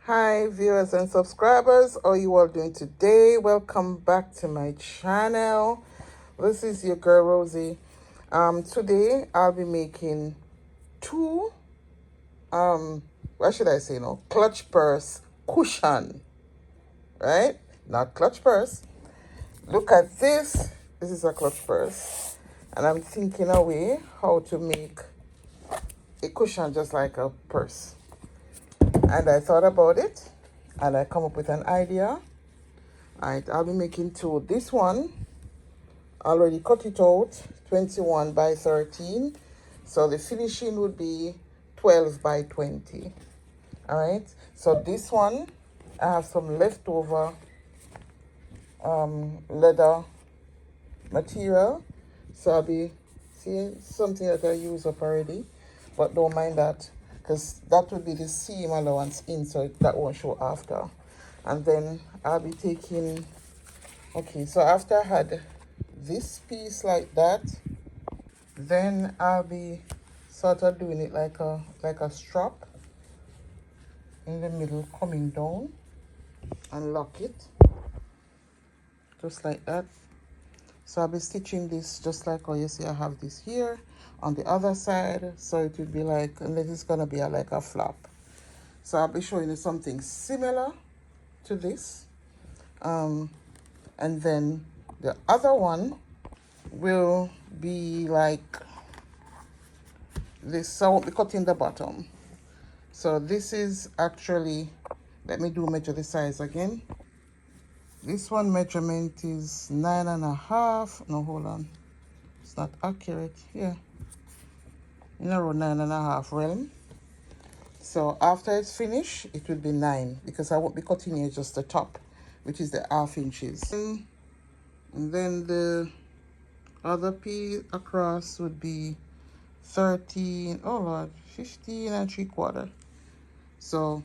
Hi viewers and subscribers, how are you all doing today? Welcome back to my channel. This is your girl Rosie. Today I'll be making two what should I say now, clutch purse cushion, right? Not clutch purse. Look at this. This is a clutch purse, and I'm thinking away how to make a cushion just like a purse. And I thought about it and I come up with an idea. Alright, I'll be making two. This one, I already cut it out, 21 by 13. So the finishing would be 12 by 20. Alright, so this one, I have some leftover leather material. So I'll be seeing something that I use up already. But don't mind that, because that would be the seam allowance in, so that won't show after. And then I'll be taking, okay, so after I had this piece like that, then I'll be sort of doing it like a strap in the middle, coming down and lock it just like that. So I'll be stitching this just like how you see I have this here on the other side, so it will be like, and this is gonna be like a flap. So I'll be showing you something similar to this, and then the other one will be like this. So I won't be cutting the bottom. So this is actually, let me measure the size again. This one measurement is 9.5. No, hold on, it's not accurate. Yeah, in around 9.5 realm. So after it's finished, it will be 9, because I won't be cutting here just the top, which is the 1/2 inches. And then the other piece across would be 13, oh Lord, 15 3/4. So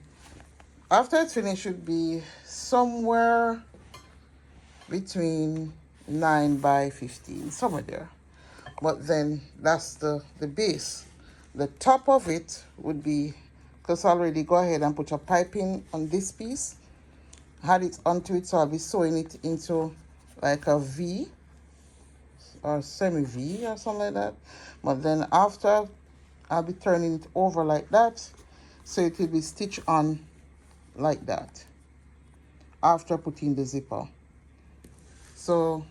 after it's finished, it should be somewhere between 9 by 15, somewhere there. But then that's the base. The top of it would be, because I already go ahead and put a piping on this piece, had it onto it, so I'll be sewing it into like a V or semi V or something like that. But then after, I'll be turning it over like that, so it will be stitched on like that after putting the zipper. So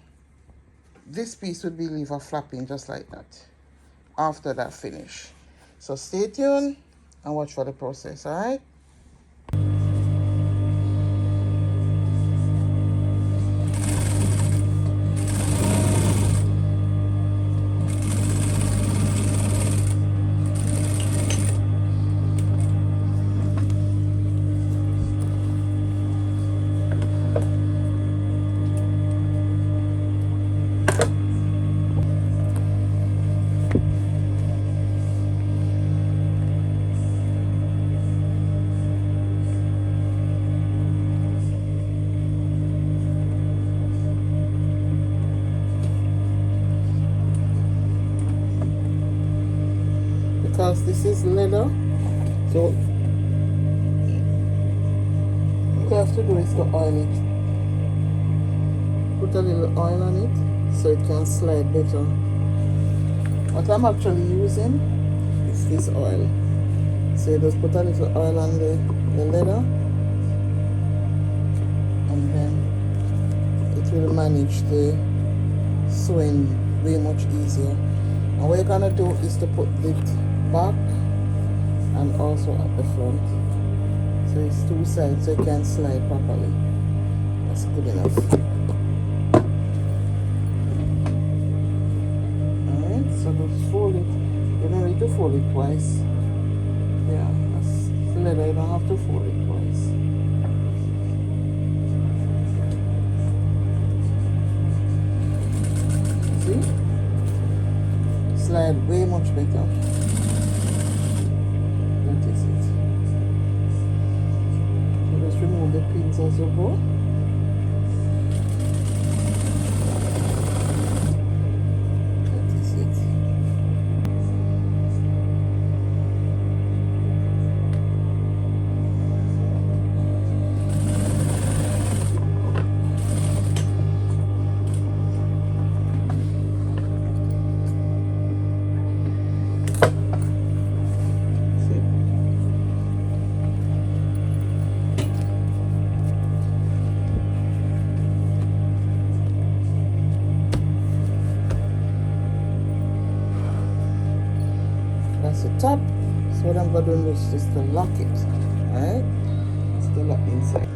this piece would be leave a flapping just like that after that finish. So stay tuned and watch for the process. All right. Because this is leather, so what you have to do is to oil it. Put a little oil on it so it can slide better. What I'm actually using is this oil. So you just put a little oil on the leather, and then it will manage the sewing way much easier. And what you're gonna do is to put it back and also at the front, so it's two sides, so it can slide properly. That's good enough. Alright, so just fold it. You don't need to fold it twice. Yeah, that's leather, you don't have to fold it twice. See? Slide way much better. Remove the pins as you go. That is it. across the top. So what I'm going to do is just to lock it. Alright? Still lock inside.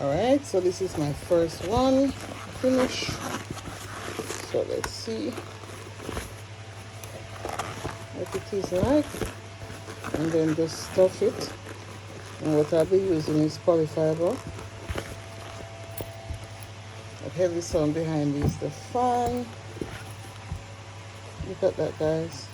Alright, so this is my first one finish. So let's see what it is like. And then just stuff it. And what I'll be using is polyfiber. The heavy sound behind me is the fan. Look at that, guys.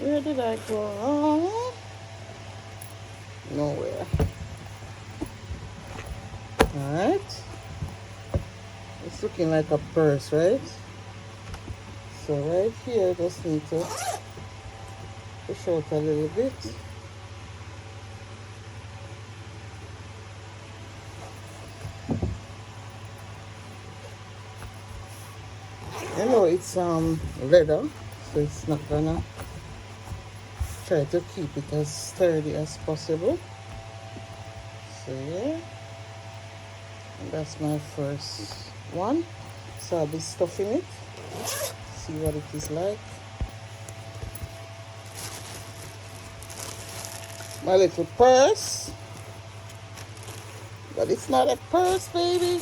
Where did I go wrong? Nowhere. Alright. It's looking like a purse, right? So right here, just need to push out a little bit. I know it's leather, so it's not gonna try to keep it as sturdy as possible. So yeah, and that's my first one. So I'll be stuffing it, see what it is like. My little purse, but it's not a purse, baby.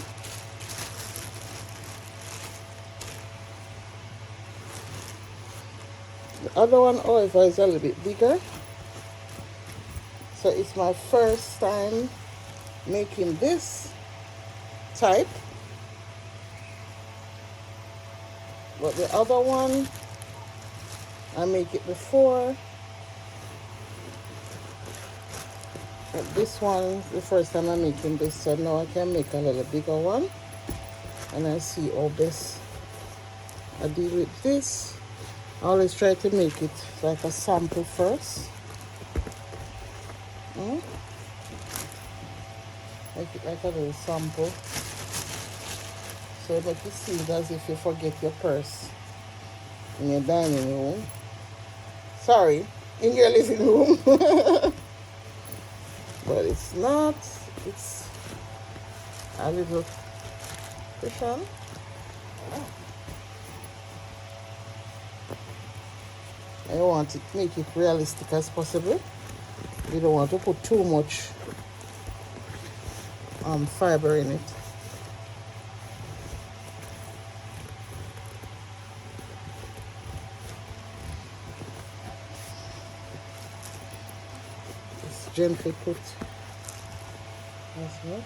The other one, however, is a little bit bigger. So it's my first time making this type. But the other one, I make it before. But this one, the first time I'm making this, so now I can make a little bigger one. And I see how best I deal with this. I always try to make it like a sample first. Make it like a little sample. So that you see it as if you forget your purse in your dining room. Sorry, in your living room. But it's not. It's a little cushion. I want to make it realistic as possible. You don't want to put too much fiber in it. Just gently put as much.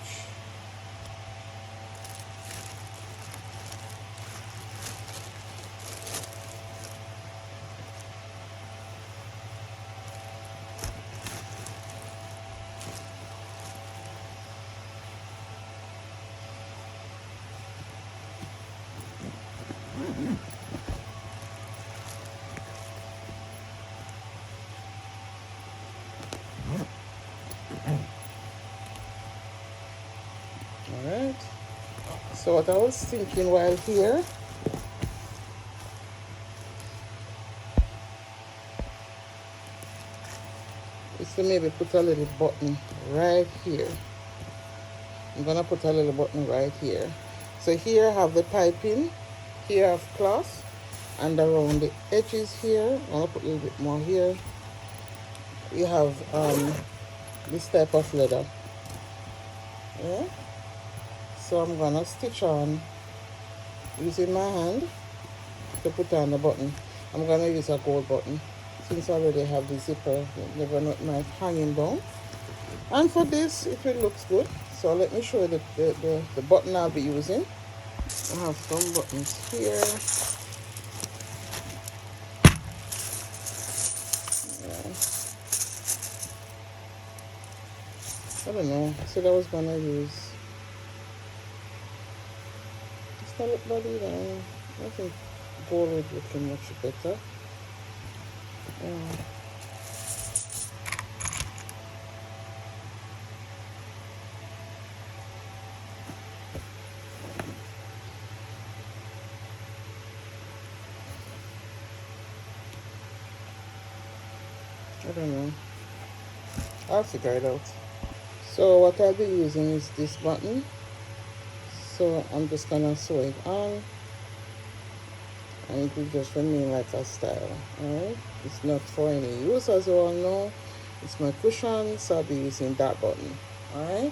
Alright, so what I was thinking while here, is to maybe put a little button right here. I'm gonna put a little button right here. So here I have the piping, here I have cloth, and around the edges here, I'm gonna put a little bit more here, you have this type of leather. Yeah, so I'm gonna stitch on using my hand to put on the button. I'm gonna use a gold button since I already have the zipper. You never know, it might hanging down. And for this, if it looks good, so let me show you the button I'll be using. I have some buttons here. Yeah. I don't know. I said I was gonna use. It's not look body then. I think gold would looking much better. Yeah. I don't know. I'll figure it out. So what I'll be using is this button. So I'm just gonna sew it on, and it will just remain like a style. Alright, it's not for any use, as you all know. It's my cushion, so I'll be using that button. Alright,